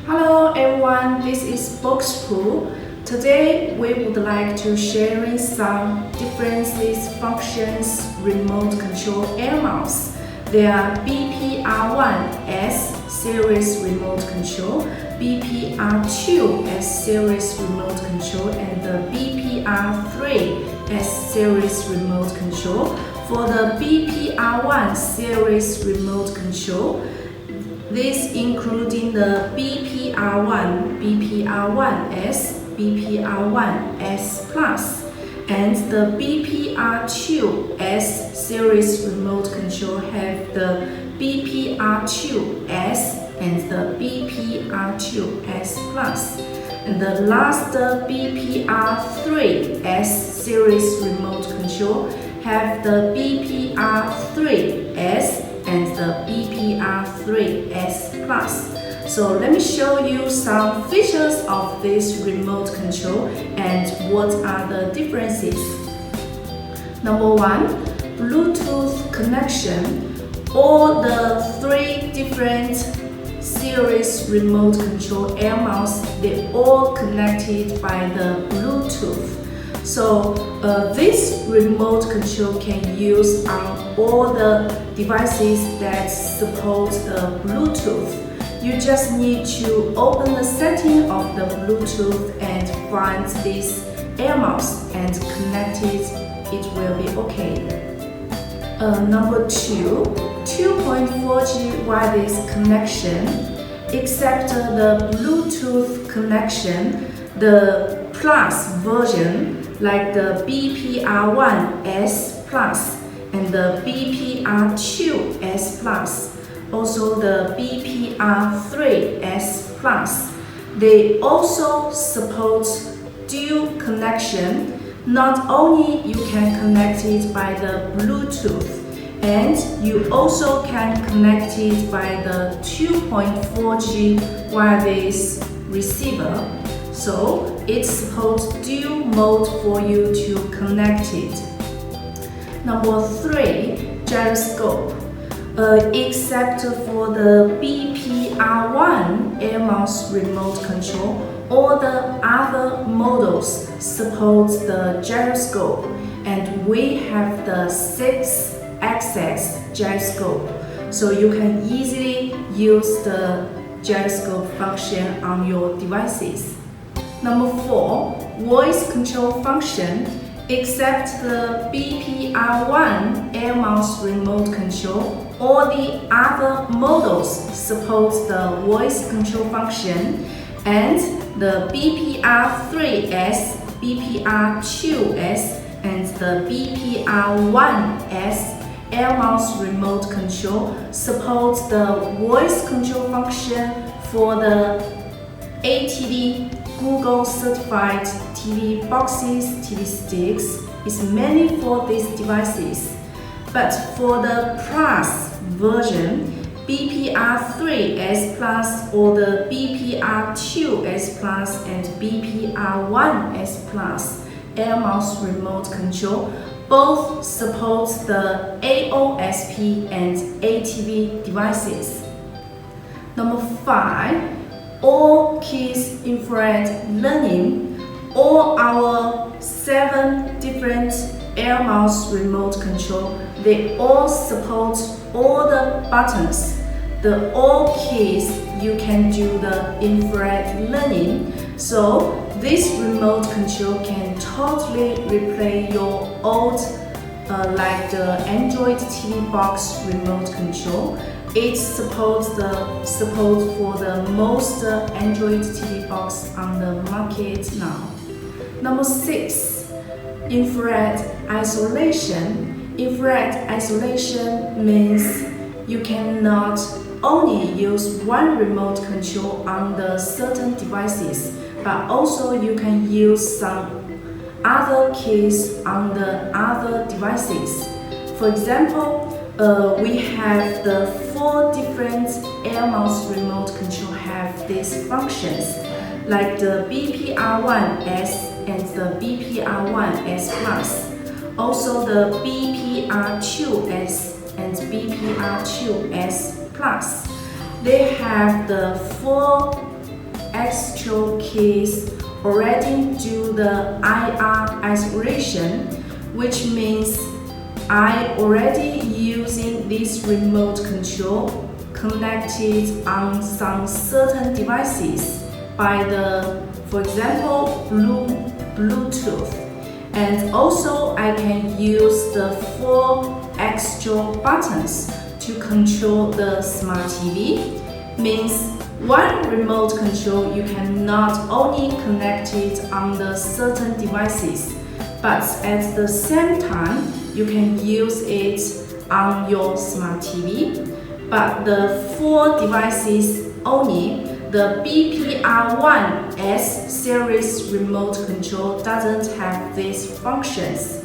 Hello everyone, this is Boxpool. Today we would like to share some differences, functions, remote control air mouse. They are BPR1S series remote control, BPR2S series remote control, and the BPR3S series remote control. For the BPR1 series remote control, this including the BPR1, BPR1S, BPR1S Plus, and the BPR2S series remote control have the BPR2S and the BPR2S Plus. And the last BPR3S series remote control have the BPR3S and the BPR3S Plus. So let me show you some features of this remote control and what are the differences. Number one, Bluetooth connection. All the three different series remote control air mouse, they all connected by the Bluetooth. So this remote control can use on all the devices that support Bluetooth. You just need to open the setting of the Bluetooth and find this air mouse and connect it. It will be okay. Number two, 2.4G wireless connection. Except the Bluetooth connection, the Plus version like the BPR1S Plus and the BPR2S Plus, also the BPR3S Plus. They also support dual connection. Not only you can connect it by the Bluetooth, and you also can connect it by the 2.4G wireless receiver. So it supports dual mode for you to connect it. Number three, gyroscope. Except for the BPR1 air mouse remote control, all the other models support the gyroscope, and we have the 6-axis gyroscope, so you can easily use the gyroscope function on your devices. Number four, voice control function. Except the BPR1 air mouse remote control, all the other models support the voice control function, and the BPR3S, BPR2S, and the BPR1S air mouse remote control support the voice control function for the ATV Google certified TV boxes, TV sticks is mainly for these devices. But for the Plus version, BPR3S Plus or the BPR2S Plus and BPR1S Plus air mouse remote control both support the AOSP and ATV devices. Number five, all keys infrared learning. All our 7 different air mouse remote control, they all support all the buttons. The all keys you can do the infrared learning. So this remote control can totally replace your old like the Android TV box remote control. It supports the support for the most Android TV box on the market now. Number 6, infrared isolation. Infrared isolation means you cannot only use one remote control on the certain devices, but also you can use some other keys on the other devices. For example, we have the 4 different air mouse remote control have these functions, like the BPR1S and the BPR1S Plus, also the BPR2S and BPR2S Plus. They have the 4 extra keys already do the IR isolation, which means I already using this remote control connected on some certain devices by the, for example, Bluetooth. And also I can use the 4 extra buttons to control the smart TV. Means one remote control you can not only connect it on the certain devices, but at the same time you can use it on your smart TV. But the 4 devices only, the BPR1S series remote control doesn't have these functions.